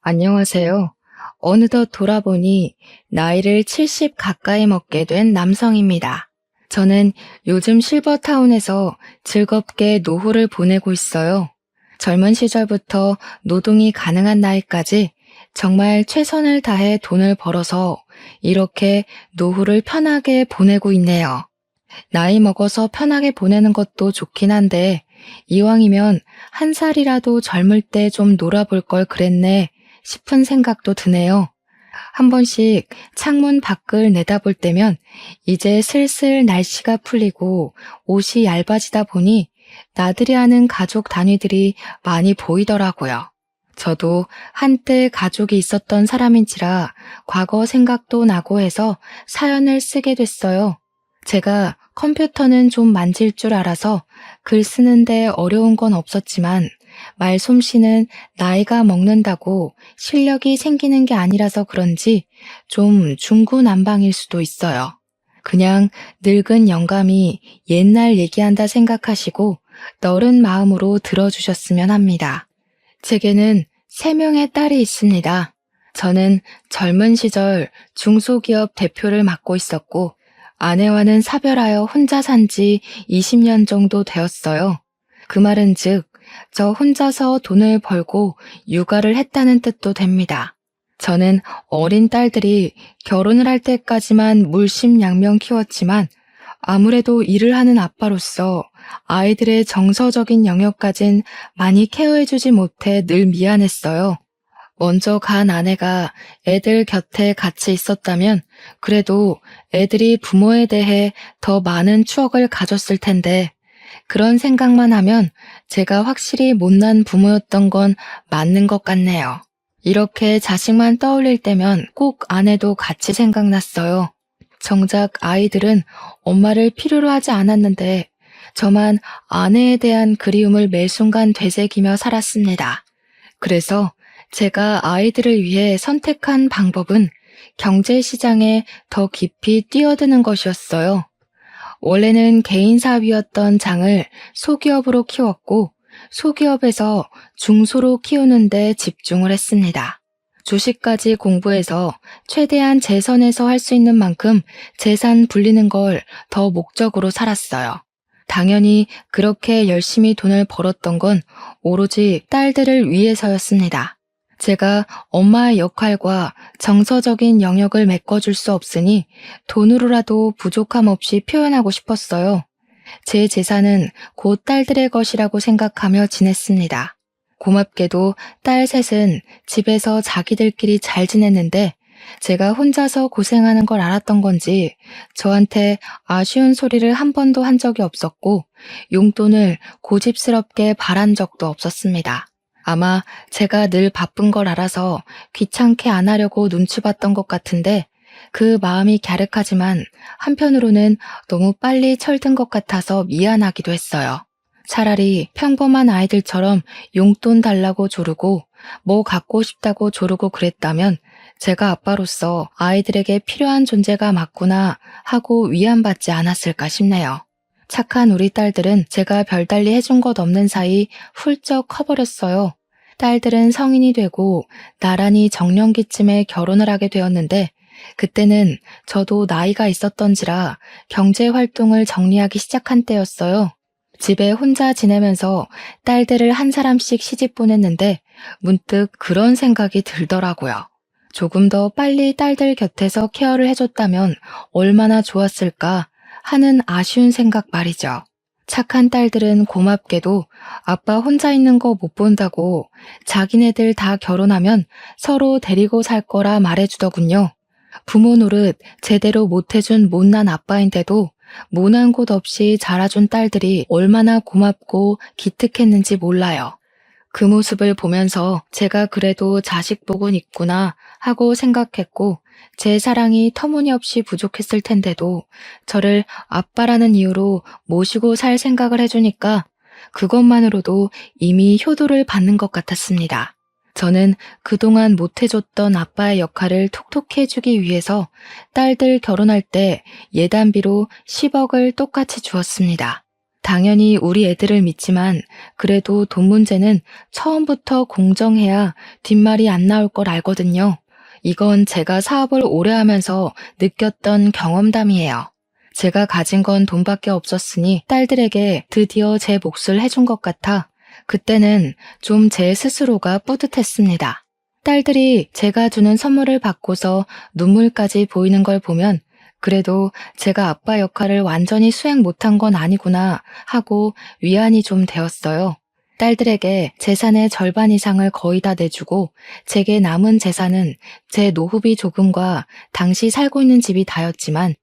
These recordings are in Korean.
안녕하세요. 어느덧 돌아보니 나이를 70 가까이 먹게 된 남성입니다. 저는 요즘 실버타운에서 즐겁게 노후를 보내고 있어요. 젊은 시절부터 노동이 가능한 나이까지 정말 최선을 다해 돈을 벌어서 이렇게 노후를 편하게 보내고 있네요. 나이 먹어서 편하게 보내는 것도 좋긴 한데 이왕이면 한 살이라도 젊을 때 좀 놀아볼 걸 그랬네 싶은 생각도 드네요. 한 번씩 창문 밖을 내다볼 때면 이제 슬슬 날씨가 풀리고 옷이 얇아지다 보니 나들이 하는 가족 단위들이 많이 보이더라고요. 저도 한때 가족이 있었던 사람인지라 과거 생각도 나고 해서 사연을 쓰게 됐어요. 제가 컴퓨터는 좀 만질 줄 알아서 글 쓰는데 어려운 건 없었지만 말솜씨는 나이가 먹는다고 실력이 생기는 게 아니라서 그런지 좀 중구난방일 수도 있어요. 그냥 늙은 영감이 옛날 얘기한다 생각하시고 너른 마음으로 들어주셨으면 합니다. 제게는 3명의 딸이 있습니다. 저는 젊은 시절 중소기업 대표를 맡고 있었고 아내와는 사별하여 혼자 산 지 20년 정도 되었어요. 그 말은 즉, 저 혼자서 돈을 벌고 육아를 했다는 뜻도 됩니다. 저는 어린 딸들이 결혼을 할 때까지만 물심양면 키웠지만 아무래도 일을 하는 아빠로서 아이들의 정서적인 영역까진 많이 케어해주지 못해 늘 미안했어요. 먼저 간 아내가 애들 곁에 같이 있었다면 그래도 애들이 부모에 대해 더 많은 추억을 가졌을 텐데 그런 생각만 하면 제가 확실히 못난 부모였던 건 맞는 것 같네요. 이렇게 자식만 떠올릴 때면 꼭 아내도 같이 생각났어요. 정작 아이들은 엄마를 필요로 하지 않았는데 저만 아내에 대한 그리움을 매 순간 되새기며 살았습니다. 그래서 제가 아이들을 위해 선택한 방법은 경제시장에 더 깊이 뛰어드는 것이었어요. 원래는 개인사업이었던 장을 소기업으로 키웠고 소기업에서 중소로 키우는 데 집중을 했습니다. 주식까지 공부해서 최대한 재선에서 할 수 있는 만큼 재산 불리는 걸 더 목적으로 살았어요. 당연히 그렇게 열심히 돈을 벌었던 건 오로지 딸들을 위해서였습니다. 제가 엄마의 역할과 정서적인 영역을 메꿔줄 수 없으니 돈으로라도 부족함 없이 표현하고 싶었어요. 제 재산은 곧 딸들의 것이라고 생각하며 지냈습니다. 고맙게도 딸 셋은 집에서 자기들끼리 잘 지냈는데 제가 혼자서 고생하는 걸 알았던 건지 저한테 아쉬운 소리를 한 번도 한 적이 없었고 용돈을 고집스럽게 바란 적도 없었습니다. 아마 제가 늘 바쁜 걸 알아서 귀찮게 안 하려고 눈치 봤던 것 같은데 그 마음이 갸륵하지만 한편으로는 너무 빨리 철든 것 같아서 미안하기도 했어요. 차라리 평범한 아이들처럼 용돈 달라고 조르고 뭐 갖고 싶다고 조르고 그랬다면 제가 아빠로서 아이들에게 필요한 존재가 맞구나 하고 위안받지 않았을까 싶네요. 착한 우리 딸들은 제가 별달리 해준 것 없는 사이 훌쩍 커버렸어요. 딸들은 성인이 되고 나란히 정년기쯤에 결혼을 하게 되었는데 그때는 저도 나이가 있었던지라 경제활동을 정리하기 시작한 때였어요. 집에 혼자 지내면서 딸들을 한 사람씩 시집 보냈는데 문득 그런 생각이 들더라고요. 조금 더 빨리 딸들 곁에서 케어를 해줬다면 얼마나 좋았을까 하는 아쉬운 생각 말이죠. 착한 딸들은 고맙게도 아빠 혼자 있는 거 못 본다고 자기네들 다 결혼하면 서로 데리고 살 거라 말해주더군요. 부모 노릇 제대로 못해준 못난 아빠인데도 모난 곳 없이 자라준 딸들이 얼마나 고맙고 기특했는지 몰라요. 그 모습을 보면서 제가 그래도 자식 복은 있구나 하고 생각했고 제 사랑이 터무니없이 부족했을 텐데도 저를 아빠라는 이유로 모시고 살 생각을 해주니까 그것만으로도 이미 효도를 받는 것 같았습니다. 저는 그동안 못해줬던 아빠의 역할을 톡톡히 해주기 위해서 딸들 결혼할 때 예단비로 10억을 똑같이 주었습니다. 당연히 우리 애들을 믿지만 그래도 돈 문제는 처음부터 공정해야 뒷말이 안 나올 걸 알거든요. 이건 제가 사업을 오래 하면서 느꼈던 경험담이에요. 제가 가진 건 돈밖에 없었으니 딸들에게 드디어 제 몫을 해준 것 같아 그때는 좀 제 스스로가 뿌듯했습니다. 딸들이 제가 주는 선물을 받고서 눈물까지 보이는 걸 보면 그래도 제가 아빠 역할을 완전히 수행 못한 건 아니구나 하고 위안이 좀 되었어요. 딸들에게 재산의 절반 이상을 거의 다 내주고 제게 남은 재산은 제 노후비 조금과 당시 살고 있는 집이 다였지만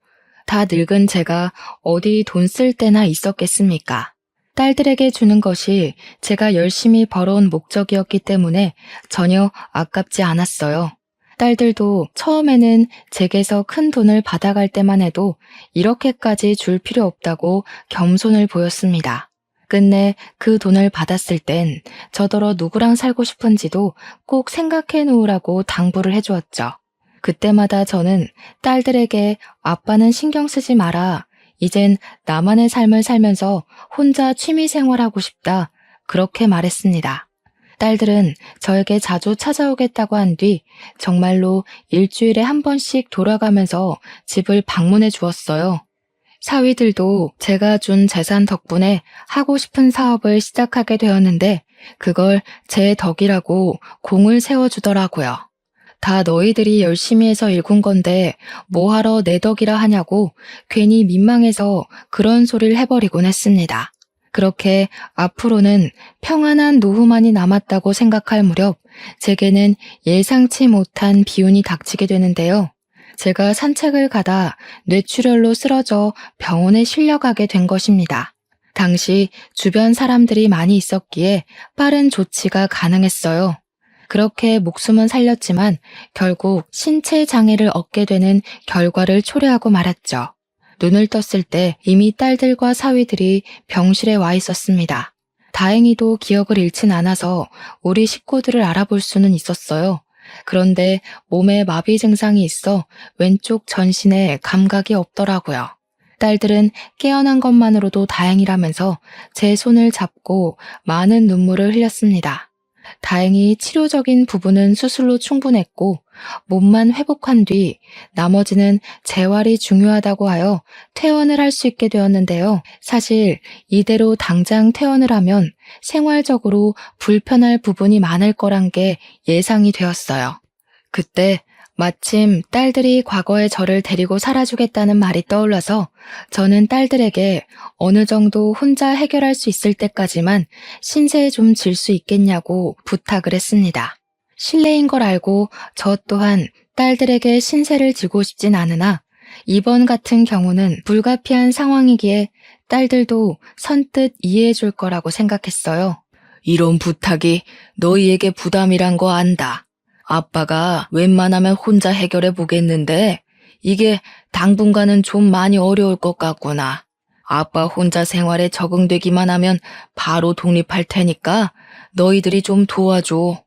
다 늙은 제가 어디 돈 쓸 때나 있었겠습니까? 딸들에게 주는 것이 제가 열심히 벌어온 목적이었기 때문에 전혀 아깝지 않았어요. 딸들도 처음에는 제게서 큰 돈을 받아갈 때만 해도 이렇게까지 줄 필요 없다고 겸손을 보였습니다. 끝내 그 돈을 받았을 땐 저더러 누구랑 살고 싶은지도 꼭 생각해 놓으라고 당부를 해주었죠. 그때마다 저는 딸들에게 아빠는 신경 쓰지 마라. 이젠 나만의 삶을 살면서 혼자 취미 생활하고 싶다. 그렇게 말했습니다. 딸들은 저에게 자주 찾아오겠다고 한 뒤 정말로 일주일에 한 번씩 돌아가면서 집을 방문해 주었어요. 사위들도 제가 준 재산 덕분에 하고 싶은 사업을 시작하게 되었는데 그걸 제 덕이라고 공을 세워주더라고요. 다 너희들이 열심히 해서 일군 건데 뭐하러 내 덕이라 하냐고 괜히 민망해서 그런 소리를 해버리곤 했습니다. 그렇게 앞으로는 평안한 노후만이 남았다고 생각할 무렵 제게는 예상치 못한 비운이 닥치게 되는데요. 제가 산책을 가다 뇌출혈로 쓰러져 병원에 실려가게 된 것입니다. 당시 주변 사람들이 많이 있었기에 빠른 조치가 가능했어요. 그렇게 목숨은 살렸지만 결국 신체 장애를 얻게 되는 결과를 초래하고 말았죠. 눈을 떴을 때 이미 딸들과 사위들이 병실에 와 있었습니다. 다행히도 기억을 잃진 않아서 우리 식구들을 알아볼 수는 있었어요. 그런데 몸에 마비 증상이 있어 왼쪽 전신에 감각이 없더라고요. 딸들은 깨어난 것만으로도 다행이라면서 제 손을 잡고 많은 눈물을 흘렸습니다. 다행히 치료적인 부분은 수술로 충분했고 몸만 회복한 뒤 나머지는 재활이 중요하다고 하여 퇴원을 할 수 있게 되었는데요. 사실 이대로 당장 퇴원을 하면 생활적으로 불편할 부분이 많을 거란 게 예상이 되었어요. 그때 마침 딸들이 과거의 저를 데리고 살아주겠다는 말이 떠올라서 저는 딸들에게 어느 정도 혼자 해결할 수 있을 때까지만 신세에 좀 질 수 있겠냐고 부탁을 했습니다. 실례인 걸 알고 저 또한 딸들에게 신세를 지고 싶진 않으나 이번 같은 경우는 불가피한 상황이기에 딸들도 선뜻 이해해 줄 거라고 생각했어요. 이런 부탁이 너희에게 부담이란 거 안다. 아빠가 웬만하면 혼자 해결해 보겠는데 이게 당분간은 좀 많이 어려울 것 같구나. 아빠 혼자 생활에 적응되기만 하면 바로 독립할 테니까 너희들이 좀 도와줘.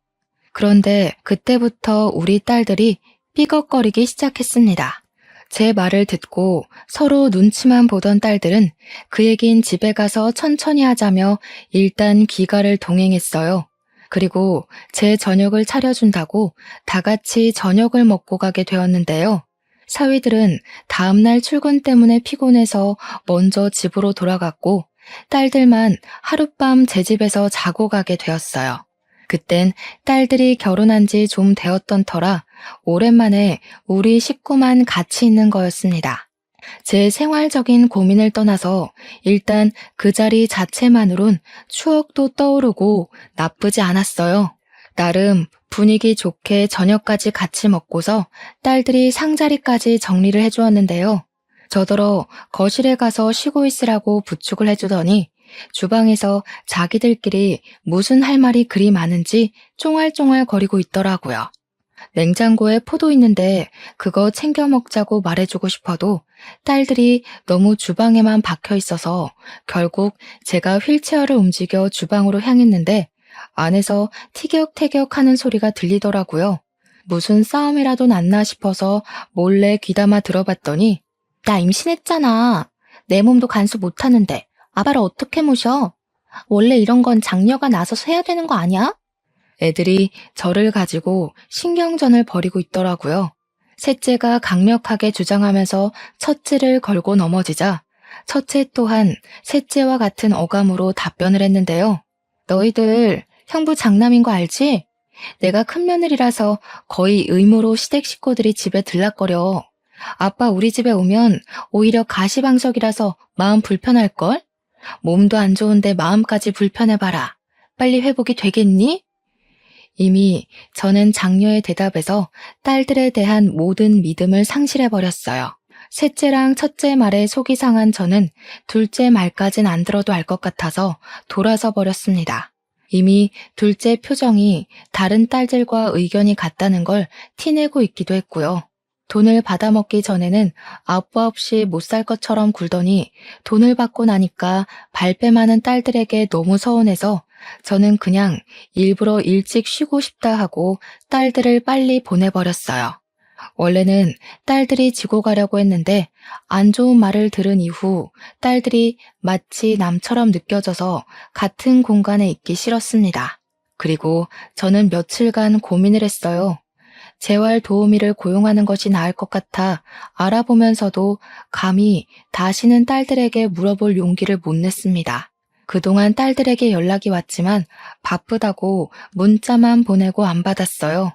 그런데 그때부터 우리 딸들이 삐걱거리기 시작했습니다. 제 말을 듣고 서로 눈치만 보던 딸들은 그 얘긴 집에 가서 천천히 하자며 일단 귀가를 동행했어요. 그리고 제 저녁을 차려준다고 다 같이 저녁을 먹고 가게 되었는데요. 사위들은 다음날 출근 때문에 피곤해서 먼저 집으로 돌아갔고 딸들만 하룻밤 제 집에서 자고 가게 되었어요. 그땐 딸들이 결혼한 지 좀 되었던 터라 오랜만에 우리 식구만 같이 있는 거였습니다. 제 생활적인 고민을 떠나서 일단 그 자리 자체만으론 추억도 떠오르고 나쁘지 않았어요. 나름 분위기 좋게 저녁까지 같이 먹고서 딸들이 상자리까지 정리를 해주었는데요. 저더러 거실에 가서 쉬고 있으라고 부축을 해주더니 주방에서 자기들끼리 무슨 할 말이 그리 많은지 쫑알쫑알 거리고 있더라고요. 냉장고에 포도 있는데 그거 챙겨 먹자고 말해주고 싶어도 딸들이 너무 주방에만 박혀 있어서 결국 제가 휠체어를 움직여 주방으로 향했는데 안에서 티격태격 하는 소리가 들리더라고요. 무슨 싸움이라도 났나 싶어서 몰래 귀담아 들어봤더니 나 임신했잖아. 내 몸도 간수 못하는데 아빠를 어떻게 모셔? 원래 이런 건 장녀가 나서서 해야 되는 거 아니야? 애들이 저를 가지고 신경전을 벌이고 있더라고요. 셋째가 강력하게 주장하면서 첫째를 걸고 넘어지자 첫째 또한 셋째와 같은 어감으로 답변을 했는데요. 너희들 형부 장남인 거 알지? 내가 큰 며느리라서 거의 의무로 시댁 식구들이 집에 들락거려. 아빠 우리 집에 오면 오히려 가시방석이라서 마음 불편할걸? 몸도 안 좋은데 마음까지 불편해봐라. 빨리 회복이 되겠니? 이미 저는 장녀의 대답에서 딸들에 대한 모든 믿음을 상실해버렸어요. 셋째랑 첫째 말에 속이 상한 저는 둘째 말까진 안 들어도 알 것 같아서 돌아서 버렸습니다. 이미 둘째 표정이 다른 딸들과 의견이 같다는 걸 티내고 있기도 했고요. 돈을 받아먹기 전에는 아빠 없이 못 살 것처럼 굴더니 돈을 받고 나니까 발뺌 많은 딸들에게 너무 서운해서 저는 그냥 일부러 일찍 쉬고 싶다 하고 딸들을 빨리 보내버렸어요. 원래는 딸들이 지고 가려고 했는데 안 좋은 말을 들은 이후 딸들이 마치 남처럼 느껴져서 같은 공간에 있기 싫었습니다. 그리고 저는 며칠간 고민을 했어요. 재활 도우미를 고용하는 것이 나을 것 같아 알아보면서도 감히 다시는 딸들에게 물어볼 용기를 못 냈습니다. 그동안 딸들에게 연락이 왔지만 바쁘다고 문자만 보내고 안 받았어요.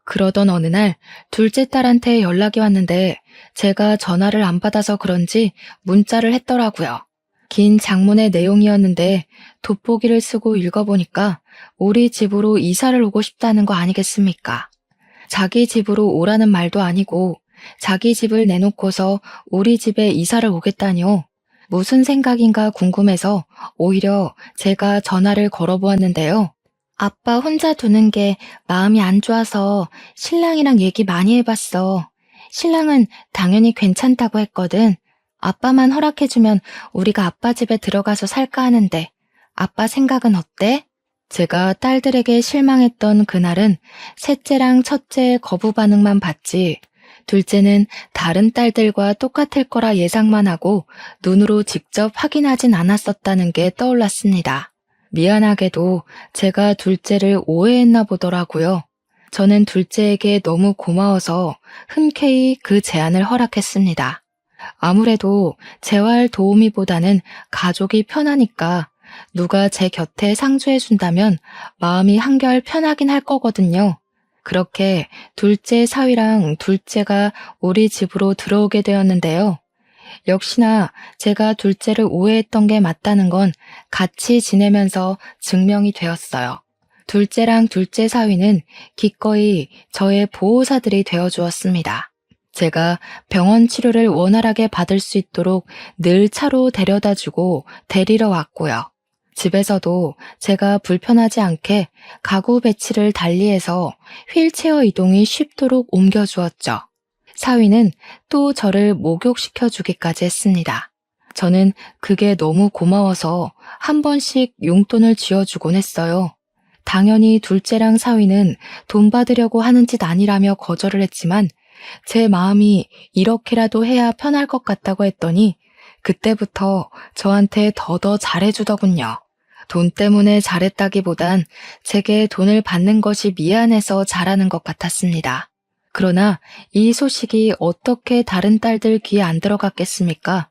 그러던 어느 날 둘째 딸한테 연락이 왔는데 제가 전화를 안 받아서 그런지 문자를 했더라고요. 긴 장문의 내용이었는데 돋보기를 쓰고 읽어보니까 우리 집으로 이사를 오고 싶다는 거 아니겠습니까? 자기 집으로 오라는 말도 아니고 자기 집을 내놓고서 우리 집에 이사를 오겠다니요. 무슨 생각인가 궁금해서 오히려 제가 전화를 걸어보았는데요. 아빠 혼자 두는 게 마음이 안 좋아서 신랑이랑 얘기 많이 해봤어. 신랑은 당연히 괜찮다고 했거든. 아빠만 허락해주면 우리가 아빠 집에 들어가서 살까 하는데 아빠 생각은 어때? 제가 딸들에게 실망했던 그날은 셋째랑 첫째의 거부 반응만 봤지 둘째는 다른 딸들과 똑같을 거라 예상만 하고 눈으로 직접 확인하진 않았었다는 게 떠올랐습니다. 미안하게도 제가 둘째를 오해했나 보더라고요. 저는 둘째에게 너무 고마워서 흔쾌히 그 제안을 허락했습니다. 아무래도 재활 도우미보다는 가족이 편하니까 누가 제 곁에 상주해준다면 마음이 한결 편하긴 할 거거든요. 그렇게 둘째 사위랑 둘째가 우리 집으로 들어오게 되었는데요. 역시나 제가 둘째를 오해했던 게 맞다는 건 같이 지내면서 증명이 되었어요. 둘째랑 둘째 사위는 기꺼이 저의 보호사들이 되어주었습니다. 제가 병원 치료를 원활하게 받을 수 있도록 늘 차로 데려다주고 데리러 왔고요. 집에서도 제가 불편하지 않게 가구 배치를 달리해서 휠체어 이동이 쉽도록 옮겨주었죠. 사위는 또 저를 목욕시켜 주기까지 했습니다. 저는 그게 너무 고마워서 한 번씩 용돈을 쥐어주곤 했어요. 당연히 둘째랑 사위는 돈 받으려고 하는 짓 아니라며 거절을 했지만 제 마음이 이렇게라도 해야 편할 것 같다고 했더니 그때부터 저한테 더더 잘해주더군요. 돈 때문에 잘했다기보단 제게 돈을 받는 것이 미안해서 잘하는 것 같았습니다. 그러나 이 소식이 어떻게 다른 딸들 귀에 안 들어갔겠습니까?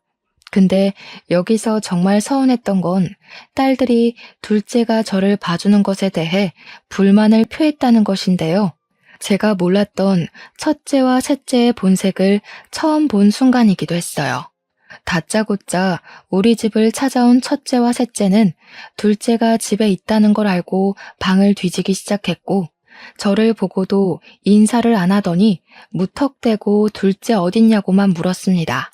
근데 여기서 정말 서운했던 건 딸들이 둘째가 저를 봐주는 것에 대해 불만을 표했다는 것인데요. 제가 몰랐던 첫째와 셋째의 본색을 처음 본 순간이기도 했어요. 다짜고짜 우리 집을 찾아온 첫째와 셋째는 둘째가 집에 있다는 걸 알고 방을 뒤지기 시작했고 저를 보고도 인사를 안 하더니 무턱대고 둘째 어딨냐고만 물었습니다.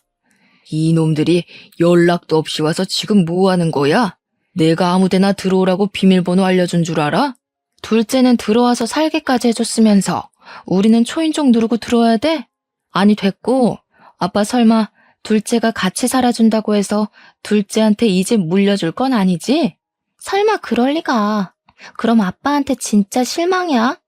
이놈들이 연락도 없이 와서 지금 뭐 하는 거야? 내가 아무데나 들어오라고 비밀번호 알려준 줄 알아? 둘째는 들어와서 살게까지 해줬으면서 우리는 초인종 누르고 들어와야 돼? 아니 됐고 아빠 설마 둘째가 같이 살아준다고 해서 둘째한테 이 집 물려줄 건 아니지? 설마 그럴 리가. 그럼 아빠한테 진짜 실망이야?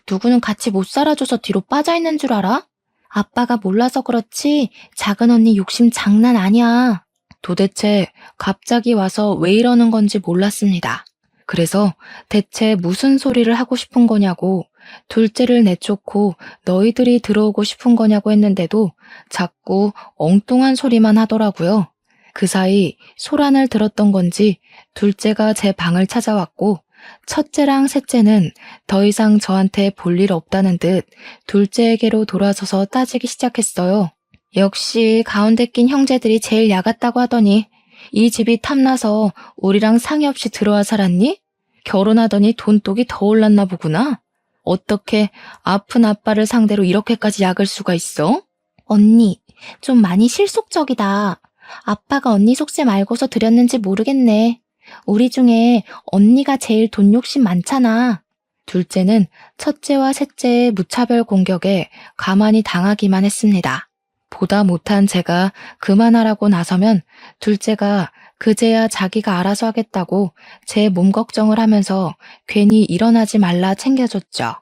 누구는 같이 못 살아줘서 뒤로 빠져있는 줄 알아? 아빠가 몰라서 그렇지 작은 언니 욕심 장난 아니야. 도대체 갑자기 와서 왜 이러는 건지 몰랐습니다. 그래서 대체 무슨 소리를 하고 싶은 거냐고, 둘째를 내쫓고 너희들이 들어오고 싶은 거냐고 했는데도 자꾸 엉뚱한 소리만 하더라고요. 그 사이 소란을 들었던 건지 둘째가 제 방을 찾아왔고, 첫째랑 셋째는 더 이상 저한테 볼 일 없다는 듯 둘째에게로 돌아서서 따지기 시작했어요. 역시 가운데 낀 형제들이 제일 야같다고 하더니 이 집이 탐나서 우리랑 상의 없이 들어와 살았니? 결혼하더니 돈독이 더 올랐나 보구나. 어떻게 아픈 아빠를 상대로 이렇게까지 약을 수가 있어? 언니, 좀 많이 실속적이다. 아빠가 언니 속셈 알고서 드렸는지 모르겠네. 우리 중에 언니가 제일 돈 욕심 많잖아. 둘째는 첫째와 셋째의 무차별 공격에 가만히 당하기만 했습니다. 보다 못한 제가 그만하라고 나서면 둘째가 그제야 자기가 알아서 하겠다고 제 몸 걱정을 하면서 괜히 일어나지 말라 챙겨줬죠.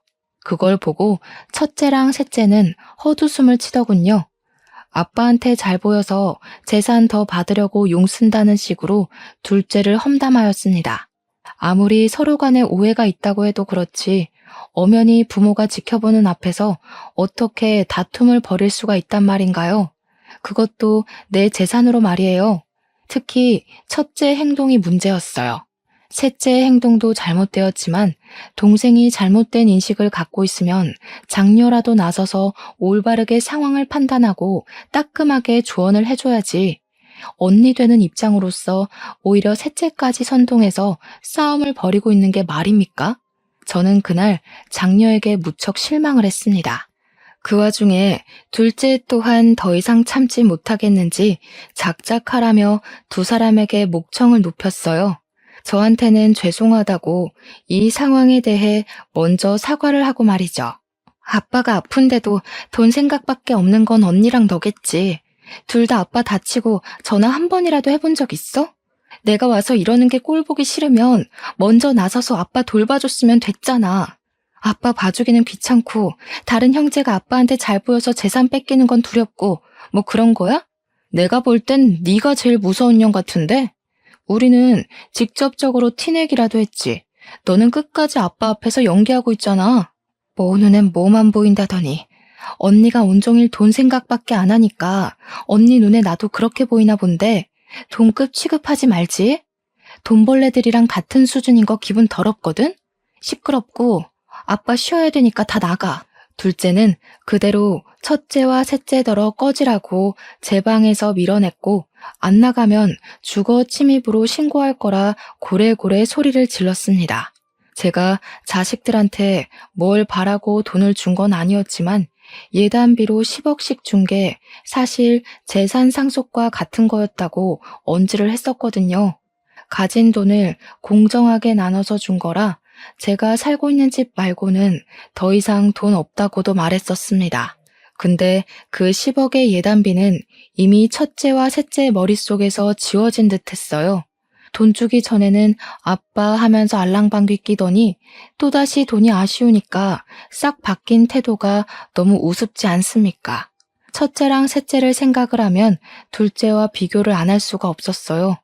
그걸 보고 첫째랑 셋째는 헛웃음을 치더군요. 아빠한테 잘 보여서 재산 더 받으려고 용 쓴다는 식으로 둘째를 험담하였습니다. 아무리 서로 간에 오해가 있다고 해도 그렇지 엄연히 부모가 지켜보는 앞에서 어떻게 다툼을 벌일 수가 있단 말인가요? 그것도 내 재산으로 말이에요. 특히 첫째 행동이 문제였어요. 셋째의 행동도 잘못되었지만 동생이 잘못된 인식을 갖고 있으면 장녀라도 나서서 올바르게 상황을 판단하고 따끔하게 조언을 해줘야지. 언니 되는 입장으로서 오히려 셋째까지 선동해서 싸움을 벌이고 있는 게 말입니까? 저는 그날 장녀에게 무척 실망을 했습니다. 그 와중에 둘째 또한 더 이상 참지 못하겠는지 작작하라며 두 사람에게 목청을 높였어요. 저한테는 죄송하다고 이 상황에 대해 먼저 사과를 하고 말이죠. 아빠가 아픈데도 돈 생각밖에 없는 건 언니랑 너겠지. 둘 다 아빠 다치고 전화 한 번이라도 해본 적 있어? 내가 와서 이러는 게 꼴 보기 싫으면 먼저 나서서 아빠 돌봐줬으면 됐잖아. 아빠 봐주기는 귀찮고 다른 형제가 아빠한테 잘 보여서 재산 뺏기는 건 두렵고 뭐 그런 거야? 내가 볼 땐 네가 제일 무서운 년 같은데? 우리는 직접적으로 티내기라도 했지. 너는 끝까지 아빠 앞에서 연기하고 있잖아. 뭐 눈엔 뭐만 보인다더니 언니가 온종일 돈 생각밖에 안 하니까 언니 눈에 나도 그렇게 보이나 본데 돈급 취급하지 말지. 돈벌레들이랑 같은 수준인 거 기분 더럽거든? 시끄럽고 아빠 쉬어야 되니까 다 나가. 둘째는 그대로 첫째와 셋째더러 꺼지라고 제 방에서 밀어냈고 안 나가면 주거 침입으로 신고할 거라 고래고래 소리를 질렀습니다. 제가 자식들한테 뭘 바라고 돈을 준 건 아니었지만 예단비로 10억씩 준 게 사실 재산 상속과 같은 거였다고 언지를 했었거든요. 가진 돈을 공정하게 나눠서 준 거라 제가 살고 있는 집 말고는 더 이상 돈 없다고도 말했었습니다. 근데 그 10억의 예단비는 이미 첫째와 셋째 머릿속에서 지워진 듯 했어요. 돈 주기 전에는 아빠 하면서 알랑방귀 끼더니 또다시 돈이 아쉬우니까 싹 바뀐 태도가 너무 우습지 않습니까? 첫째랑 셋째를 생각을 하면 둘째와 비교를 안 할 수가 없었어요.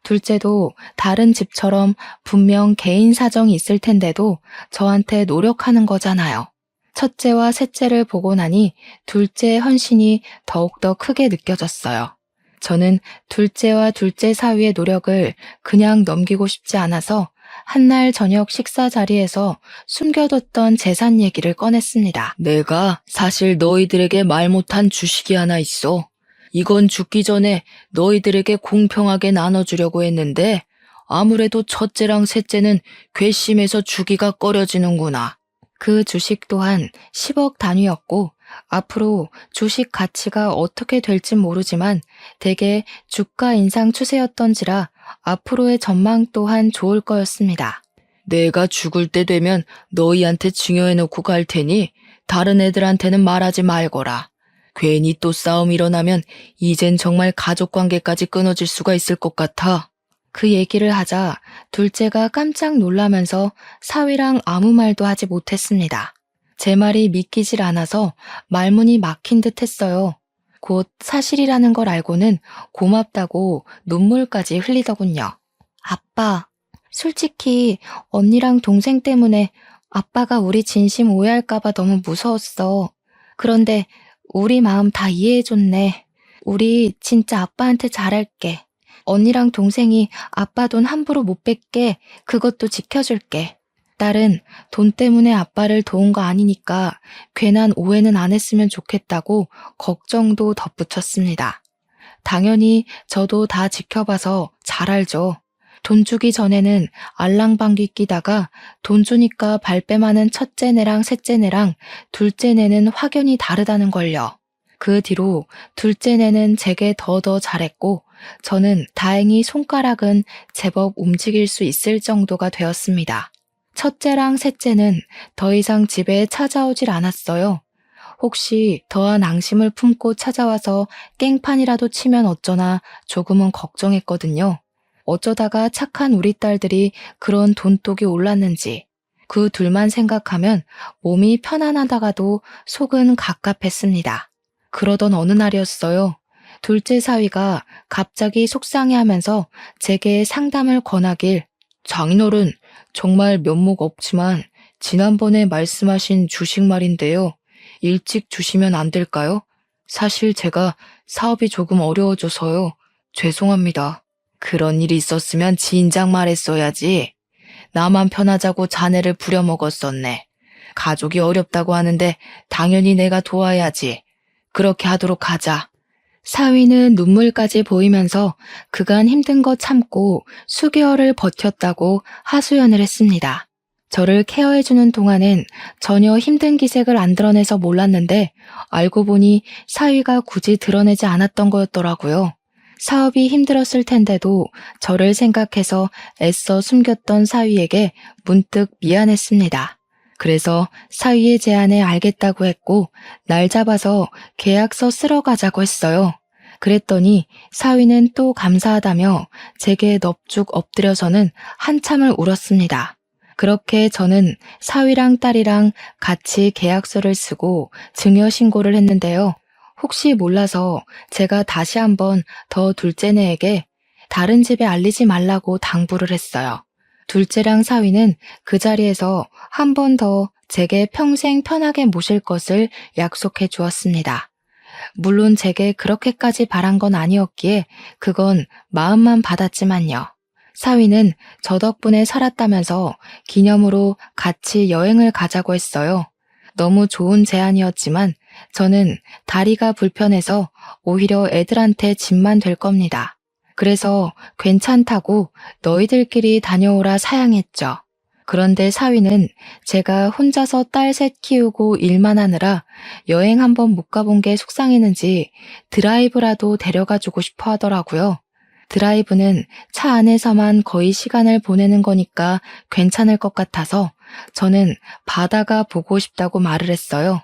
둘째도 다른 집처럼 분명 개인 사정이 있을 텐데도 저한테 노력하는 거잖아요. 첫째와 셋째를 보고 나니 둘째의 헌신이 더욱더 크게 느껴졌어요. 저는 둘째와 둘째 사위의 노력을 그냥 넘기고 싶지 않아서 한날 저녁 식사 자리에서 숨겨뒀던 재산 얘기를 꺼냈습니다. 내가 사실 너희들에게 말 못한 주식이 하나 있어. 이건 죽기 전에 너희들에게 공평하게 나눠주려고 했는데 아무래도 첫째랑 셋째는 괘씸해서 주기가 꺼려지는구나. 그 주식 또한 10억 단위였고 앞으로 주식 가치가 어떻게 될진 모르지만 대개 주가 인상 추세였던지라 앞으로의 전망 또한 좋을 거였습니다. 내가 죽을 때 되면 너희한테 증여해놓고 갈 테니 다른 애들한테는 말하지 말거라. 괜히 또 싸움 일어나면 이젠 정말 가족관계까지 끊어질 수가 있을 것 같아. 그 얘기를 하자 둘째가 깜짝 놀라면서 사위랑 아무 말도 하지 못했습니다. 제 말이 믿기질 않아서 말문이 막힌 듯 했어요. 곧 사실이라는 걸 알고는 고맙다고 눈물까지 흘리더군요. 아빠, 솔직히 언니랑 동생 때문에 아빠가 우리 진심 오해할까봐 너무 무서웠어. 그런데 우리 마음 다 이해해줬네. 우리 진짜 아빠한테 잘할게. 언니랑 동생이 아빠 돈 함부로 못 뺏게 그것도 지켜줄게. 딸은 돈 때문에 아빠를 도운 거 아니니까 괜한 오해는 안 했으면 좋겠다고 걱정도 덧붙였습니다. 당연히 저도 다 지켜봐서 잘 알죠. 돈 주기 전에는 알랑방귀 끼다가 돈 주니까 발뺌하는 첫째네랑 셋째네랑 둘째네는 확연히 다르다는 걸요. 그 뒤로 둘째네는 제게 더 잘했고 저는 다행히 손가락은 제법 움직일 수 있을 정도가 되었습니다. 첫째랑 셋째는 더 이상 집에 찾아오질 않았어요. 혹시 더한 앙심을 품고 찾아와서 깽판이라도 치면 어쩌나 조금은 걱정했거든요. 어쩌다가 착한 우리 딸들이 그런 돈독이 올랐는지 그 둘만 생각하면 몸이 편안하다가도 속은 갑갑했습니다. 그러던 어느 날이었어요. 둘째 사위가 갑자기 속상해하면서 제게 상담을 권하길 장인어른 정말 면목 없지만 지난번에 말씀하신 주식 말인데요. 일찍 주시면 안 될까요? 사실 제가 사업이 조금 어려워져서요. 죄송합니다. 그런 일이 있었으면 진작 말했어야지. 나만 편하자고 자네를 부려먹었었네. 가족이 어렵다고 하는데 당연히 내가 도와야지. 그렇게 하도록 하자. 사위는 눈물까지 보이면서 그간 힘든 거 참고 수개월을 버텼다고 하소연을 했습니다. 저를 케어해주는 동안엔 전혀 힘든 기색을 안 드러내서 몰랐는데 알고 보니 사위가 굳이 드러내지 않았던 거였더라고요. 사업이 힘들었을 텐데도 저를 생각해서 애써 숨겼던 사위에게 문득 미안했습니다. 그래서 사위의 제안에 알겠다고 했고 날 잡아서 계약서 쓰러 가자고 했어요. 그랬더니 사위는 또 감사하다며 제게 넙죽 엎드려서는 한참을 울었습니다. 그렇게 저는 사위랑 딸이랑 같이 계약서를 쓰고 증여신고를 했는데요. 혹시 몰라서 제가 다시 한번 더 둘째네에게 다른 집에 알리지 말라고 당부를 했어요. 둘째랑 사위는 그 자리에서 한 번 더 제게 평생 편하게 모실 것을 약속해 주었습니다. 물론 제게 그렇게까지 바란 건 아니었기에 그건 마음만 받았지만요. 사위는 저 덕분에 살았다면서 기념으로 같이 여행을 가자고 했어요. 너무 좋은 제안이었지만 저는 다리가 불편해서 오히려 애들한테 짐만 될 겁니다. 그래서 괜찮다고 너희들끼리 다녀오라 사양했죠. 그런데 사위는 제가 혼자서 딸 셋 키우고 일만 하느라 여행 한번 못 가본 게 속상했는지 드라이브라도 데려가 주고 싶어 하더라고요. 드라이브는 차 안에서만 거의 시간을 보내는 거니까 괜찮을 것 같아서 저는 바다가 보고 싶다고 말을 했어요.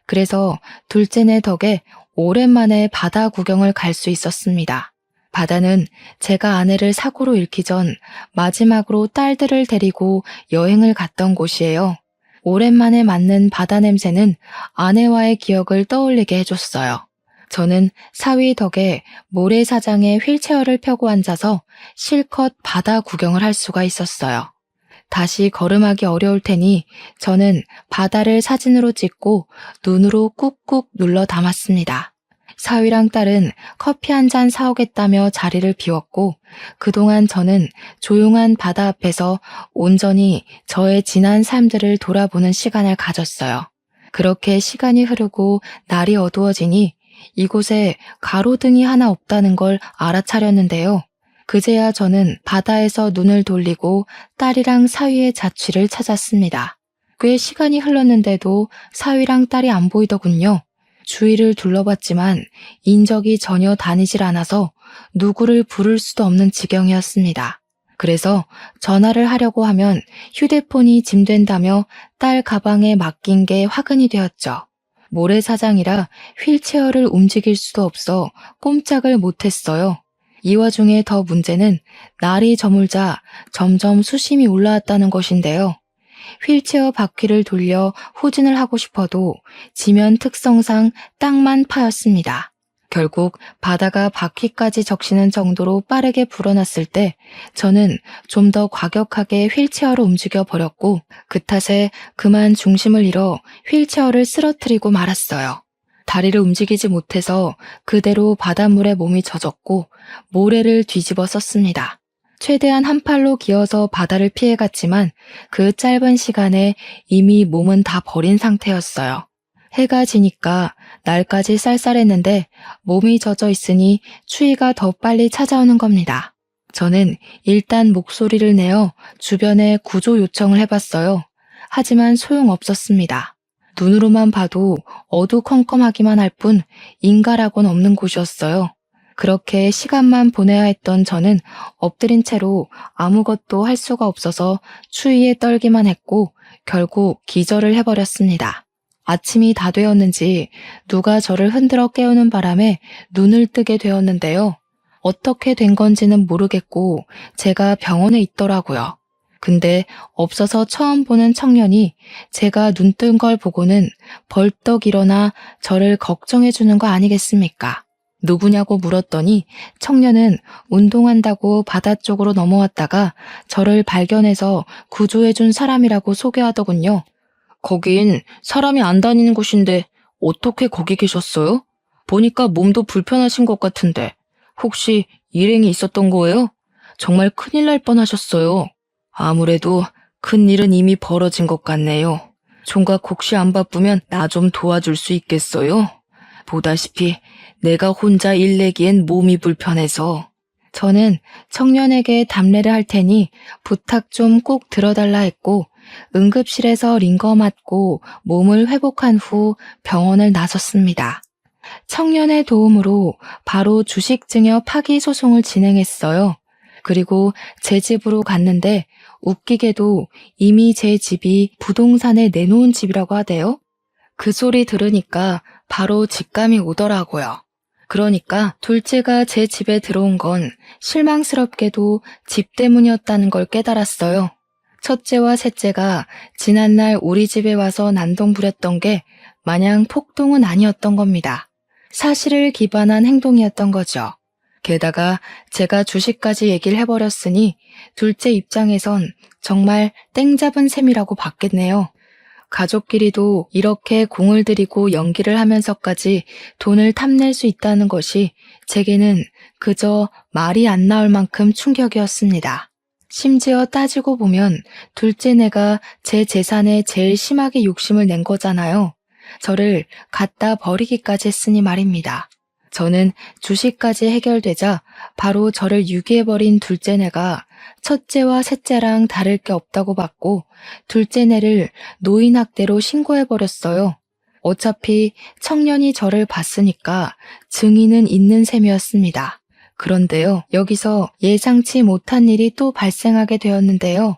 그래서 둘째네 덕에 오랜만에 바다 구경을 갈 수 있었습니다. 바다는 제가 아내를 사고로 잃기 전 마지막으로 딸들을 데리고 여행을 갔던 곳이에요. 오랜만에 맡는 바다 냄새는 아내와의 기억을 떠올리게 해줬어요. 저는 사위 덕에 모래사장에 휠체어를 펴고 앉아서 실컷 바다 구경을 할 수가 있었어요. 다시 걸음하기 어려울 테니 저는 바다를 사진으로 찍고 눈으로 꾹꾹 눌러 담았습니다. 사위랑 딸은 커피 한 잔 사오겠다며 자리를 비웠고 그동안 저는 조용한 바다 앞에서 온전히 저의 지난 삶들을 돌아보는 시간을 가졌어요. 그렇게 시간이 흐르고 날이 어두워지니 이곳에 가로등이 하나 없다는 걸 알아차렸는데요. 그제야 저는 바다에서 눈을 돌리고 딸이랑 사위의 자취를 찾았습니다. 꽤 시간이 흘렀는데도 사위랑 딸이 안 보이더군요. 주위를 둘러봤지만 인적이 전혀 다니질 않아서 누구를 부를 수도 없는 지경이었습니다. 그래서 전화를 하려고 하면 휴대폰이 짐된다며 딸 가방에 맡긴 게 화근이 되었죠. 모래사장이라 휠체어를 움직일 수도 없어 꼼짝을 못했어요. 이 와중에 더 문제는 날이 저물자 점점 수심이 올라왔다는 것인데요. 휠체어 바퀴를 돌려 후진을 하고 싶어도 지면 특성상 땅만 파였습니다. 결국 바다가 바퀴까지 적시는 정도로 빠르게 불어났을 때 저는 좀 더 과격하게 휠체어로 움직여 버렸고 그 탓에 그만 중심을 잃어 휠체어를 쓰러뜨리고 말았어요. 다리를 움직이지 못해서 그대로 바닷물에 몸이 젖었고 모래를 뒤집어 썼습니다. 최대한 한 팔로 기어서 바다를 피해갔지만 그 짧은 시간에 이미 몸은 다 버린 상태였어요. 해가 지니까 날까지 쌀쌀했는데 몸이 젖어 있으니 추위가 더 빨리 찾아오는 겁니다. 저는 일단 목소리를 내어 주변에 구조 요청을 해봤어요. 하지만 소용없었습니다. 눈으로만 봐도 어두컴컴하기만 할 뿐 인가라고는 없는 곳이었어요. 그렇게 시간만 보내야 했던 저는 엎드린 채로 아무것도 할 수가 없어서 추위에 떨기만 했고 결국 기절을 해버렸습니다. 아침이 다 되었는지 누가 저를 흔들어 깨우는 바람에 눈을 뜨게 되었는데요. 어떻게 된 건지는 모르겠고 제가 병원에 있더라고요. 근데 없어서 처음 보는 청년이 제가 눈 뜬 걸 보고는 벌떡 일어나 저를 걱정해 주는 거 아니겠습니까? 누구냐고 물었더니 청년은 운동한다고 바다 쪽으로 넘어왔다가 저를 발견해서 구조해 준 사람이라고 소개하더군요. 거긴 사람이 안 다니는 곳인데 어떻게 거기 계셨어요? 보니까 몸도 불편하신 것 같은데 혹시 일행이 있었던 거예요? 정말 큰일 날 뻔하셨어요. 아무래도 큰일은 이미 벌어진 것 같네요. 총각 혹시 안 바쁘면 나 좀 도와줄 수 있겠어요? 보다시피 내가 혼자 일 내기엔 몸이 불편해서. 저는 청년에게 답례를 할 테니 부탁 좀 꼭 들어달라 했고 응급실에서 링거 맞고 몸을 회복한 후 병원을 나섰습니다. 청년의 도움으로 바로 주식증여 파기 소송을 진행했어요. 그리고 제 집으로 갔는데 웃기게도 이미 제 집이 부동산에 내놓은 집이라고 하대요. 그 소리 들으니까 바로 직감이 오더라고요. 그러니까 둘째가 제 집에 들어온 건 실망스럽게도 집 때문이었다는 걸 깨달았어요. 첫째와 셋째가 지난날 우리 집에 와서 난동 부렸던 게 마냥 폭동은 아니었던 겁니다. 사실을 기반한 행동이었던 거죠. 게다가 제가 주식까지 얘기를 해버렸으니 둘째 입장에선 정말 땡 잡은 셈이라고 봤겠네요. 가족끼리도 이렇게 공을 들이고 연기를 하면서까지 돈을 탐낼 수 있다는 것이 제게는 그저 말이 안 나올 만큼 충격이었습니다. 심지어 따지고 보면 둘째네가 제 재산에 제일 심하게 욕심을 낸 거잖아요. 저를 갖다 버리기까지 했으니 말입니다. 저는 주식까지 해결되자 바로 저를 유기해버린 둘째네가 첫째와 셋째랑 다를 게 없다고 봤고 둘째네를 노인학대로 신고해버렸어요. 어차피 청년이 저를 봤으니까 증인은 있는 셈이었습니다. 그런데요, 여기서 예상치 못한 일이 또 발생하게 되었는데요.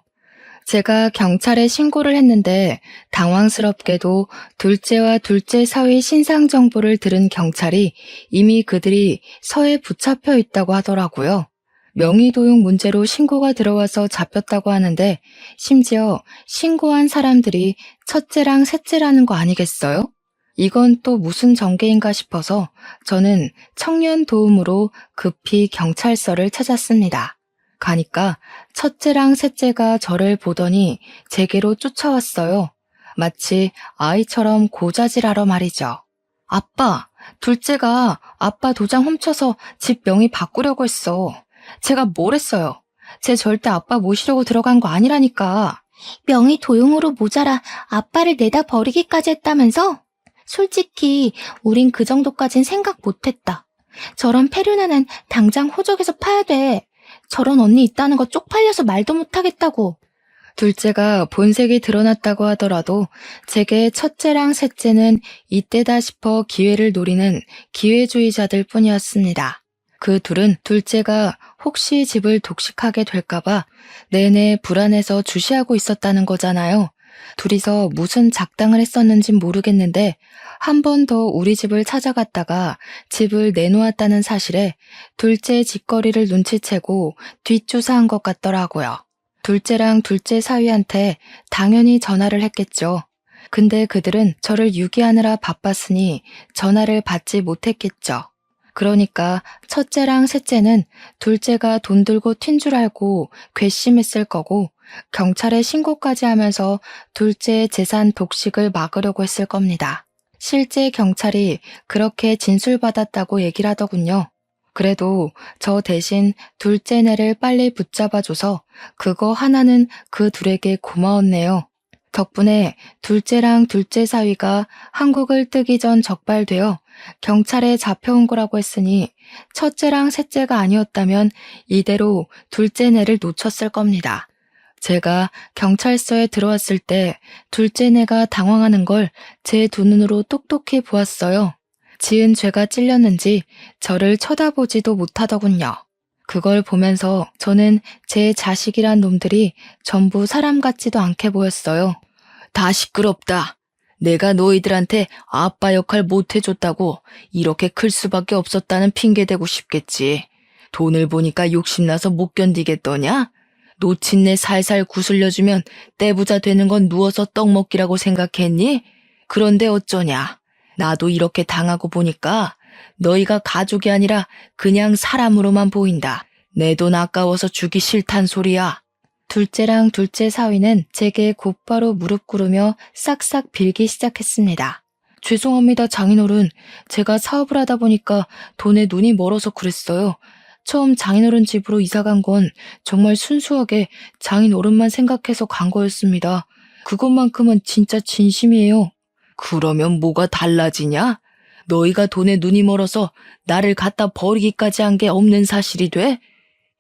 제가 경찰에 신고를 했는데 당황스럽게도 둘째와 둘째 사위 신상 정보를 들은 경찰이 이미 그들이 서에 붙잡혀 있다고 하더라고요. 명의도용 문제로 신고가 들어와서 잡혔다고 하는데 심지어 신고한 사람들이 첫째랑 셋째라는 거 아니겠어요? 이건 또 무슨 전개인가 싶어서 저는 청년 도움으로 급히 경찰서를 찾았습니다. 가니까 첫째랑 셋째가 저를 보더니 제게로 쫓아왔어요. 마치 아이처럼 고자질하러 말이죠. 아빠, 둘째가 아빠 도장 훔쳐서 집 명의 바꾸려고 했어. 제가 뭘 했어요? 쟤 절대 아빠 모시려고 들어간 거 아니라니까. 명의 도용으로 모자라 아빠를 내다 버리기까지 했다면서? 솔직히 우린 그 정도까진 생각 못했다. 저런 페류나는 당장 호적에서 파야 돼. 저런 언니 있다는 거 쪽팔려서 말도 못하겠다고. 둘째가 본색이 드러났다고 하더라도 제게 첫째랑 셋째는 이때다 싶어 기회를 노리는 기회주의자들 뿐이었습니다. 그 둘은 둘째가 혹시 집을 독식하게 될까봐 내내 불안해서 주시하고 있었다는 거잖아요. 둘이서 무슨 작당을 했었는진 모르겠는데 한 번 더 우리 집을 찾아갔다가 집을 내놓았다는 사실에 둘째 짓거리를 눈치채고 뒷조사한 것 같더라고요. 둘째랑 둘째 사위한테 당연히 전화를 했겠죠. 근데 그들은 저를 유기하느라 바빴으니 전화를 받지 못했겠죠. 그러니까 첫째랑 셋째는 둘째가 돈 들고 튄 줄 알고 괘씸했을 거고 경찰에 신고까지 하면서 둘째의 재산 독식을 막으려고 했을 겁니다. 실제 경찰이 그렇게 진술받았다고 얘기를 하더군요. 그래도 저 대신 둘째네를 빨리 붙잡아줘서 그거 하나는 그 둘에게 고마웠네요. 덕분에 둘째랑 둘째 사위가 한국을 뜨기 전 적발되어 경찰에 잡혀온 거라고 했으니 첫째랑 셋째가 아니었다면 이대로 둘째네를 놓쳤을 겁니다. 제가 경찰서에 들어왔을 때 둘째네가 당황하는 걸 제 두 눈으로 똑똑히 보았어요. 지은 죄가 찔렸는지 저를 쳐다보지도 못하더군요. 그걸 보면서 저는 제 자식이란 놈들이 전부 사람 같지도 않게 보였어요. 다 시끄럽다. 내가 너희들한테 아빠 역할 못 해줬다고 이렇게 클 수밖에 없었다는 핑계 대고 싶겠지. 돈을 보니까 욕심나서 못 견디겠더냐? 놓친 내 살살 구슬려주면 떼부자 되는 건 누워서 떡 먹기라고 생각했니? 그런데 어쩌냐. 나도 이렇게 당하고 보니까 너희가 가족이 아니라 그냥 사람으로만 보인다. 내 돈 아까워서 주기 싫단 소리야. 둘째랑 둘째 사위는 제게 곧바로 무릎 꿇으며 싹싹 빌기 시작했습니다. 죄송합니다, 장인어른. 제가 사업을 하다 보니까 돈에 눈이 멀어서 그랬어요. 처음 장인어른 집으로 이사 간 건 정말 순수하게 장인어른만 생각해서 간 거였습니다. 그것만큼은 진짜 진심이에요. 그러면 뭐가 달라지냐? 너희가 돈에 눈이 멀어서 나를 갖다 버리기까지 한 게 없는 사실이 돼?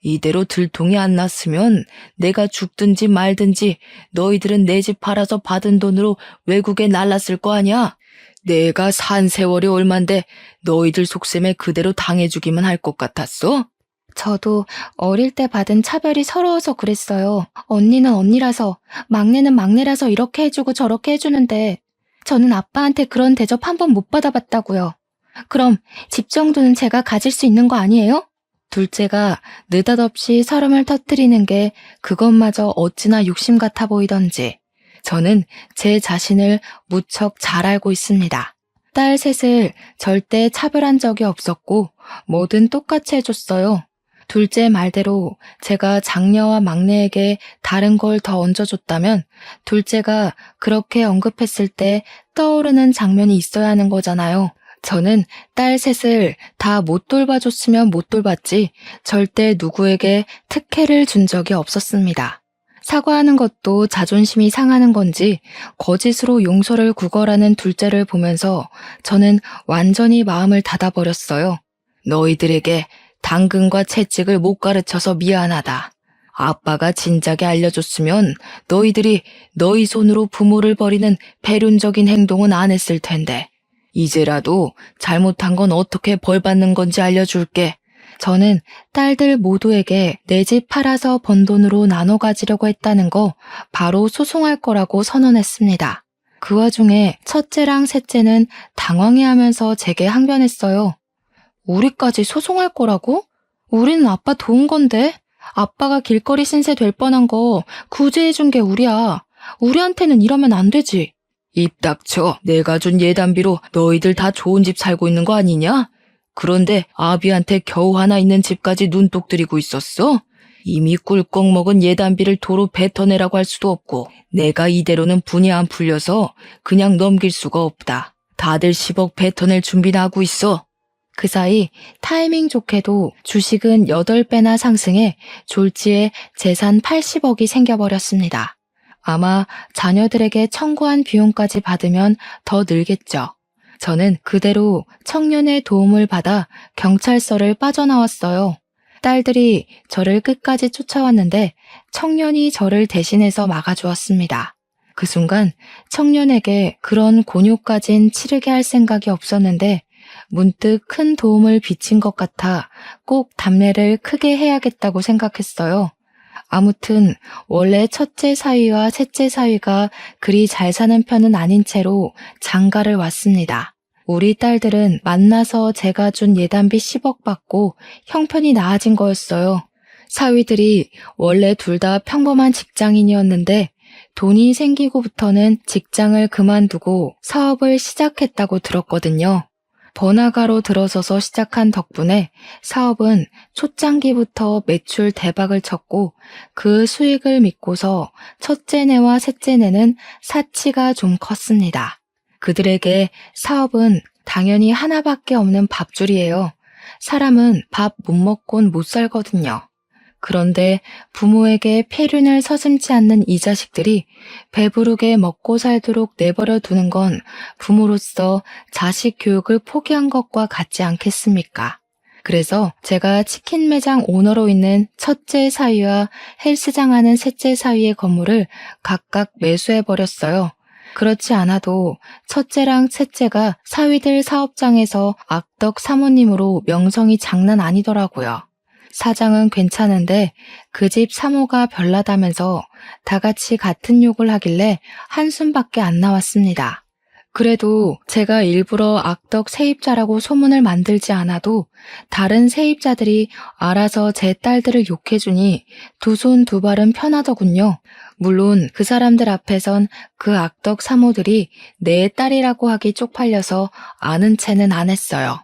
이대로 들통이 안 났으면 내가 죽든지 말든지 너희들은 내 집 팔아서 받은 돈으로 외국에 날랐을 거 아니야? 내가 산 세월이 얼만데 너희들 속셈에 그대로 당해주기만 할 것 같았어? 저도 어릴 때 받은 차별이 서러워서 그랬어요. 언니는 언니라서, 막내는 막내라서 이렇게 해주고 저렇게 해주는데 저는 아빠한테 그런 대접 한 번 못 받아봤다고요. 그럼 집 정도는 제가 가질 수 있는 거 아니에요? 둘째가 느닷없이 설움을 터뜨리는 게 그것마저 어찌나 욕심 같아 보이던지 저는 제 자신을 무척 잘 알고 있습니다. 딸 셋을 절대 차별한 적이 없었고 뭐든 똑같이 해줬어요. 둘째 말대로 제가 장녀와 막내에게 다른 걸 더 얹어줬다면 둘째가 그렇게 언급했을 때 떠오르는 장면이 있어야 하는 거잖아요. 저는 딸 셋을 다 못 돌봐줬으면 못 돌봤지 절대 누구에게 특혜를 준 적이 없었습니다. 사과하는 것도 자존심이 상하는 건지 거짓으로 용서를 구걸하는 둘째를 보면서 저는 완전히 마음을 닫아버렸어요. 너희들에게 당근과 채찍을 못 가르쳐서 미안하다. 아빠가 진작에 알려줬으면 너희들이 너희 손으로 부모를 버리는 배륜적인 행동은 안 했을 텐데 이제라도 잘못한 건 어떻게 벌받는 건지 알려줄게. 저는 딸들 모두에게 내 집 팔아서 번 돈으로 나눠 가지려고 했다는 거 바로 소송할 거라고 선언했습니다. 그 와중에 첫째랑 셋째는 당황해하면서 제게 항변했어요. 우리까지 소송할 거라고? 우리는 아빠 도운 건데. 아빠가 길거리 신세 될 뻔한 거 구제해준 게 우리야. 우리한테는 이러면 안 되지. 입 닥쳐. 내가 준 예단비로 너희들 다 좋은 집 살고 있는 거 아니냐? 그런데 아비한테 겨우 하나 있는 집까지 눈독 들이고 있었어? 이미 꿀꺽 먹은 예단비를 도로 뱉어내라고 할 수도 없고 내가 이대로는 분이 안 풀려서 그냥 넘길 수가 없다. 다들 10억 뱉어낼 준비나 하고 있어. 그 사이 타이밍 좋게도 주식은 8배나 상승해 졸지에 재산 80억이 생겨버렸습니다. 아마 자녀들에게 청구한 비용까지 받으면 더 늘겠죠. 저는 그대로 청년의 도움을 받아 경찰서를 빠져나왔어요. 딸들이 저를 끝까지 쫓아왔는데 청년이 저를 대신해서 막아주었습니다. 그 순간 청년에게 그런 곤욕까진 치르게 할 생각이 없었는데 문득 큰 도움을 비친 것 같아 꼭 답례를 크게 해야겠다고 생각했어요. 아무튼 원래 첫째 사위와 셋째 사위가 그리 잘 사는 편은 아닌 채로 장가를 왔습니다. 우리 딸들은 만나서 제가 준 예단비 10억 받고 형편이 나아진 거였어요. 사위들이 원래 둘 다 평범한 직장인이었는데 돈이 생기고부터는 직장을 그만두고 사업을 시작했다고 들었거든요. 번화가로 들어서서 시작한 덕분에 사업은 초창기부터 매출 대박을 쳤고 그 수익을 믿고서 첫째네와 셋째네는 사치가 좀 컸습니다. 그들에게 사업은 당연히 하나밖에 없는 밥줄이에요. 사람은 밥 못 먹곤 못 살거든요. 그런데 부모에게 폐륜을 서슴지 않는 이 자식들이 배부르게 먹고 살도록 내버려 두는 건 부모로서 자식 교육을 포기한 것과 같지 않겠습니까? 그래서 제가 치킨 매장 오너로 있는 첫째 사위와 헬스장 하는 셋째 사위의 건물을 각각 매수해버렸어요. 그렇지 않아도 첫째랑 셋째가 사위들 사업장에서 악덕 사모님으로 명성이 장난 아니더라고요. 사장은 괜찮은데 그 집 사모가 별나다면서 다 같이 같은 욕을 하길래 한숨밖에 안 나왔습니다. 그래도 제가 일부러 악덕 세입자라고 소문을 만들지 않아도 다른 세입자들이 알아서 제 딸들을 욕해주니 두 손 두 발은 편하더군요. 물론 그 사람들 앞에선 그 악덕 사모들이 내 딸이라고 하기 쪽팔려서 아는 체는 안 했어요.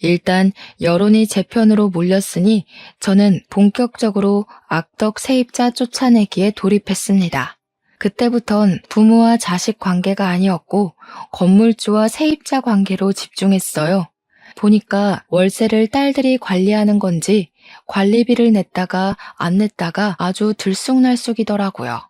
일단 여론이 제 편으로 몰렸으니 저는 본격적으로 악덕 세입자 쫓아내기에 돌입했습니다. 그때부턴 부모와 자식 관계가 아니었고 건물주와 세입자 관계로 집중했어요. 보니까 월세를 딸들이 관리하는 건지 관리비를 냈다가 안 냈다가 아주 들쑥날쑥이더라고요.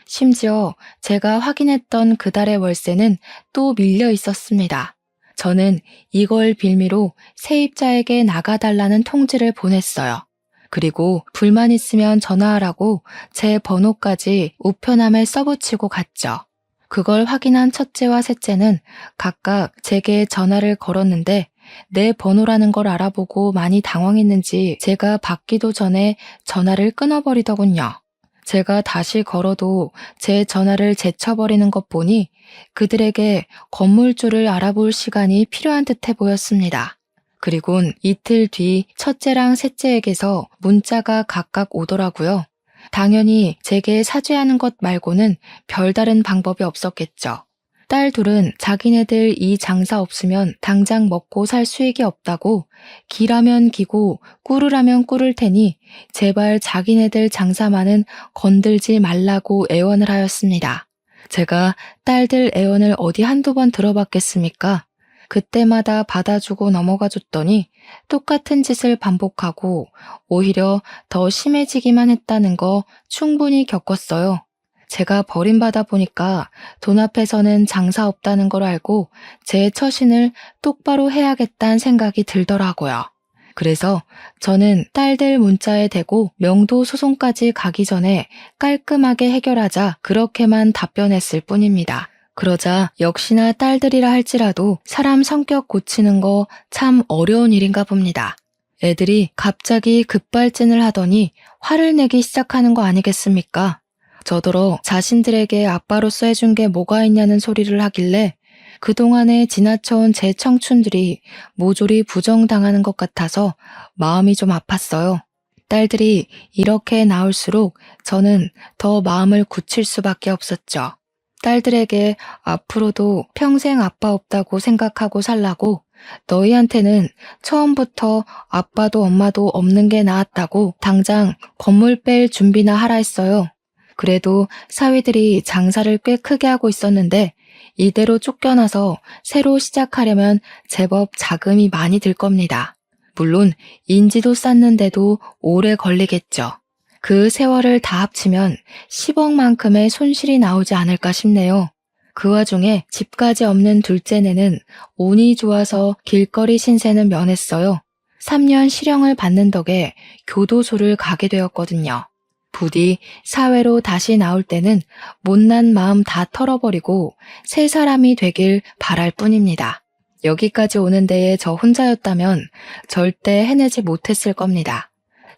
심지어 제가 확인했던 그달의 월세는 또 밀려 있었습니다. 저는 이걸 빌미로 세입자에게 나가달라는 통지를 보냈어요. 그리고 불만 있으면 전화하라고 제 번호까지 우편함에 써붙이고 갔죠. 그걸 확인한 첫째와 셋째는 각각 제게 전화를 걸었는데 내 번호라는 걸 알아보고 많이 당황했는지 제가 받기도 전에 전화를 끊어버리더군요. 제가 다시 걸어도 제 전화를 제쳐버리는 것 보니 그들에게 건물주를 알아볼 시간이 필요한 듯해 보였습니다. 그리곤 이틀 뒤 첫째랑 셋째에게서 문자가 각각 오더라고요. 당연히 제게 사죄하는 것 말고는 별다른 방법이 없었겠죠. 딸 둘은 자기네들 이 장사 없으면 당장 먹고 살 수익이 없다고 기라면 기고 꿀으라면 꿀을 테니 제발 자기네들 장사만은 건들지 말라고 애원을 하였습니다. 제가 딸들 애원을 어디 한두 번 들어봤겠습니까? 그때마다 받아주고 넘어가 줬더니 똑같은 짓을 반복하고 오히려 더 심해지기만 했다는 거 충분히 겪었어요. 제가 버림받아 보니까 돈 앞에서는 장사 없다는 걸 알고 제 처신을 똑바로 해야겠다는 생각이 들더라고요. 그래서 저는 딸들 문자에 대고 명도 소송까지 가기 전에 깔끔하게 해결하자 그렇게만 답변했을 뿐입니다. 그러자 역시나 딸들이라 할지라도 사람 성격 고치는 거 참 어려운 일인가 봅니다. 애들이 갑자기 급발진을 하더니 화를 내기 시작하는 거 아니겠습니까? 저더러 자신들에게 아빠로서 해준 게 뭐가 있냐는 소리를 하길래 그동안에 지나쳐온 제 청춘들이 모조리 부정당하는 것 같아서 마음이 좀 아팠어요. 딸들이 이렇게 나올수록 저는 더 마음을 굳힐 수밖에 없었죠. 딸들에게 앞으로도 평생 아빠 없다고 생각하고 살라고 너희한테는 처음부터 아빠도 엄마도 없는 게 나았다고 당장 건물 뺄 준비나 하라 했어요. 그래도 사위들이 장사를 꽤 크게 하고 있었는데 이대로 쫓겨나서 새로 시작하려면 제법 자금이 많이 들 겁니다. 물론 인지도 쌓는데도 오래 걸리겠죠. 그 세월을 다 합치면 10억만큼의 손실이 나오지 않을까 싶네요. 그 와중에 집까지 없는 둘째네는 운이 좋아서 길거리 신세는 면했어요. 3년 실형을 받는 덕에 교도소를 가게 되었거든요. 부디 사회로 다시 나올 때는 못난 마음 다 털어버리고 새 사람이 되길 바랄 뿐입니다. 여기까지 오는 데에 저 혼자였다면 절대 해내지 못했을 겁니다.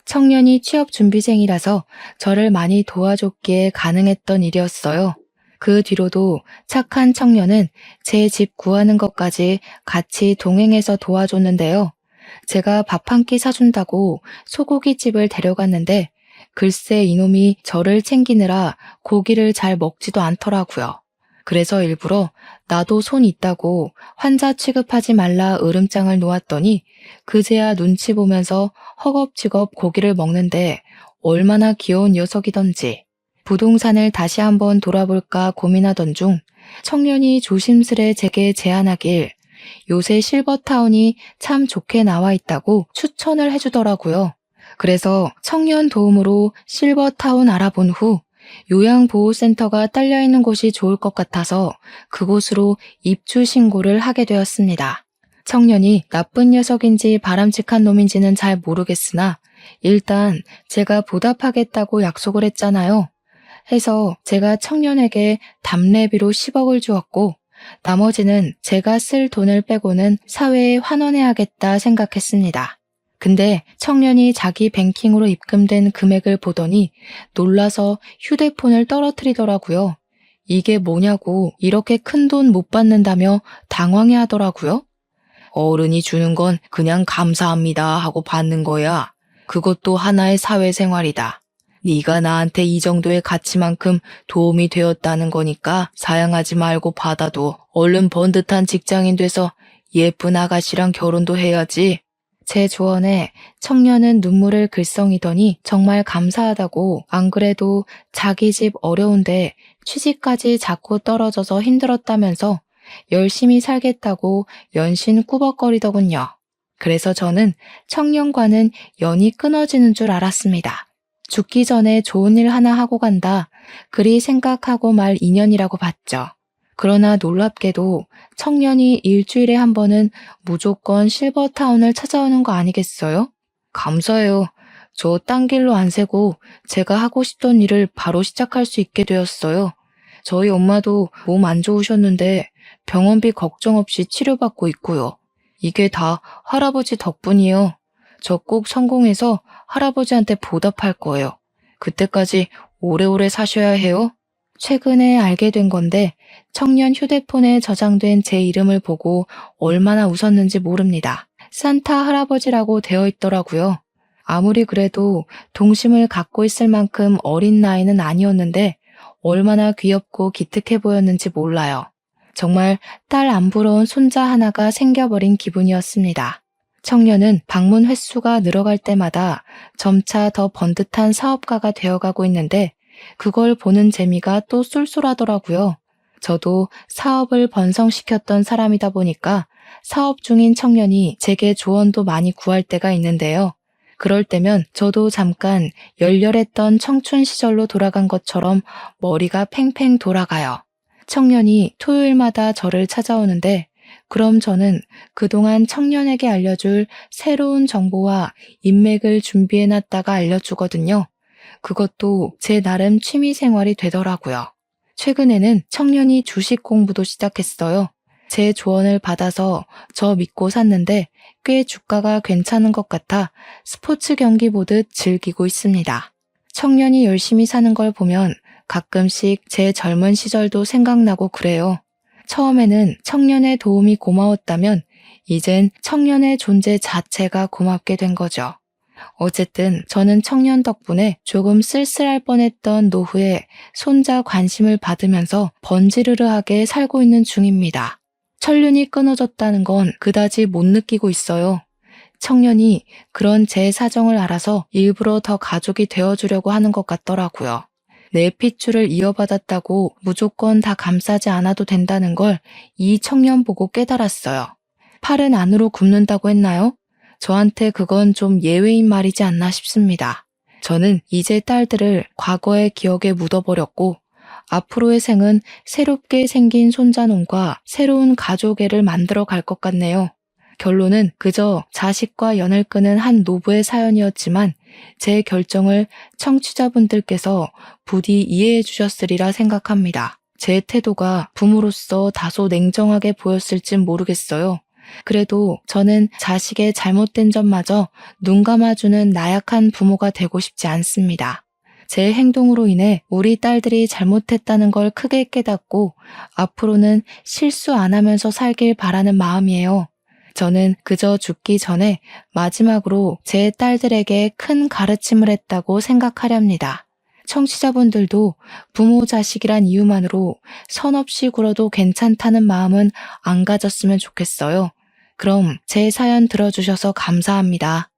청년이 취업준비생이라서 저를 많이 도와줬기에 가능했던 일이었어요. 그 뒤로도 착한 청년은 제 집 구하는 것까지 같이 동행해서 도와줬는데요. 제가 밥 한 끼 사준다고 소고기집을 데려갔는데 글쎄 이놈이 저를 챙기느라 고기를 잘 먹지도 않더라고요. 그래서 일부러 나도 손 있다고 환자 취급하지 말라 으름장을 놓았더니 그제야 눈치 보면서 허겁지겁 고기를 먹는데 얼마나 귀여운 녀석이던지. 부동산을 다시 한번 돌아볼까 고민하던 중 청년이 조심스레 제게 제안하길 요새 실버타운이 참 좋게 나와 있다고 추천을 해주더라고요. 그래서 청년 도움으로 실버타운 알아본 후 요양보호센터가 딸려있는 곳이 좋을 것 같아서 그곳으로 입주 신고를 하게 되었습니다. 청년이 나쁜 녀석인지 바람직한 놈인지는 잘 모르겠으나 일단 제가 보답하겠다고 약속을 했잖아요. 해서 제가 청년에게 답례비로 10억을 주었고 나머지는 제가 쓸 돈을 빼고는 사회에 환원해야겠다 생각했습니다. 근데 청년이 자기 뱅킹으로 입금된 금액을 보더니 놀라서 휴대폰을 떨어뜨리더라고요. 이게 뭐냐고 이렇게 큰 돈 못 받는다며 당황해 하더라고요. 어른이 주는 건 그냥 감사합니다 하고 받는 거야. 그것도 하나의 사회생활이다. 네가 나한테 이 정도의 가치만큼 도움이 되었다는 거니까 사양하지 말고 받아도 얼른 번듯한 직장인 돼서 예쁜 아가씨랑 결혼도 해야지. 제 조언에 청년은 눈물을 글썽이더니 정말 감사하다고 안 그래도 자기 집 어려운데 취직까지 자꾸 떨어져서 힘들었다면서 열심히 살겠다고 연신 꾸벅거리더군요. 그래서 저는 청년과는 연이 끊어지는 줄 알았습니다. 죽기 전에 좋은 일 하나 하고 간다. 그리 생각하고 말 인연이라고 봤죠. 그러나 놀랍게도 청년이 일주일에 한 번은 무조건 실버타운을 찾아오는 거 아니겠어요? 감사해요. 저 딴 길로 안 새고 제가 하고 싶던 일을 바로 시작할 수 있게 되었어요. 저희 엄마도 몸 안 좋으셨는데 병원비 걱정 없이 치료받고 있고요. 이게 다 할아버지 덕분이에요. 저 꼭 성공해서 할아버지한테 보답할 거예요. 그때까지 오래오래 사셔야 해요. 최근에 알게 된 건데 청년 휴대폰에 저장된 제 이름을 보고 얼마나 웃었는지 모릅니다. 산타 할아버지라고 되어 있더라고요. 아무리 그래도 동심을 갖고 있을 만큼 어린 나이는 아니었는데 얼마나 귀엽고 기특해 보였는지 몰라요. 정말 딸 안 부러운 손자 하나가 생겨버린 기분이었습니다. 청년은 방문 횟수가 늘어갈 때마다 점차 더 번듯한 사업가가 되어가고 있는데 그걸 보는 재미가 또 쏠쏠하더라고요. 저도 사업을 번성시켰던 사람이다 보니까 사업 중인 청년이 제게 조언도 많이 구할 때가 있는데요. 그럴 때면 저도 잠깐 열렬했던 청춘 시절로 돌아간 것처럼 머리가 팽팽 돌아가요. 청년이 토요일마다 저를 찾아오는데 그럼 저는 그동안 청년에게 알려줄 새로운 정보와 인맥을 준비해놨다가 알려주거든요. 그것도 제 나름 취미생활이 되더라고요. 최근에는 청년이 주식 공부도 시작했어요. 제 조언을 받아서 저 믿고 샀는데 꽤 주가가 괜찮은 것 같아 스포츠 경기 보듯 즐기고 있습니다. 청년이 열심히 사는 걸 보면 가끔씩 제 젊은 시절도 생각나고 그래요. 처음에는 청년의 도움이 고마웠다면 이젠 청년의 존재 자체가 고맙게 된 거죠. 어쨌든 저는 청년 덕분에 조금 쓸쓸할 뻔했던 노후에 손자 관심을 받으면서 번지르르하게 살고 있는 중입니다. 천륜이 끊어졌다는 건 그다지 못 느끼고 있어요. 청년이 그런 제 사정을 알아서 일부러 더 가족이 되어주려고 하는 것 같더라고요. 내 핏줄을 이어받았다고 무조건 다 감싸지 않아도 된다는 걸 이 청년 보고 깨달았어요. 팔은 안으로 굽는다고 했나요? 저한테 그건 좀 예외인 말이지 않나 싶습니다. 저는 이제 딸들을 과거의 기억에 묻어버렸고 앞으로의 생은 새롭게 생긴 손자놈과 새로운 가족애를 만들어 갈 것 같네요. 결론은 그저 자식과 연을 끄는 한 노부의 사연이었지만 제 결정을 청취자분들께서 부디 이해해 주셨으리라 생각합니다. 제 태도가 부모로서 다소 냉정하게 보였을진 모르겠어요. 그래도 저는 자식의 잘못된 점마저 눈 감아주는 나약한 부모가 되고 싶지 않습니다. 제 행동으로 인해 우리 딸들이 잘못했다는 걸 크게 깨닫고 앞으로는 실수 안 하면서 살길 바라는 마음이에요. 저는 그저 죽기 전에 마지막으로 제 딸들에게 큰 가르침을 했다고 생각하렵니다. 청취자분들도 부모 자식이란 이유만으로 선 없이 굴어도 괜찮다는 마음은 안 가졌으면 좋겠어요. 그럼 제 사연 들어주셔서 감사합니다.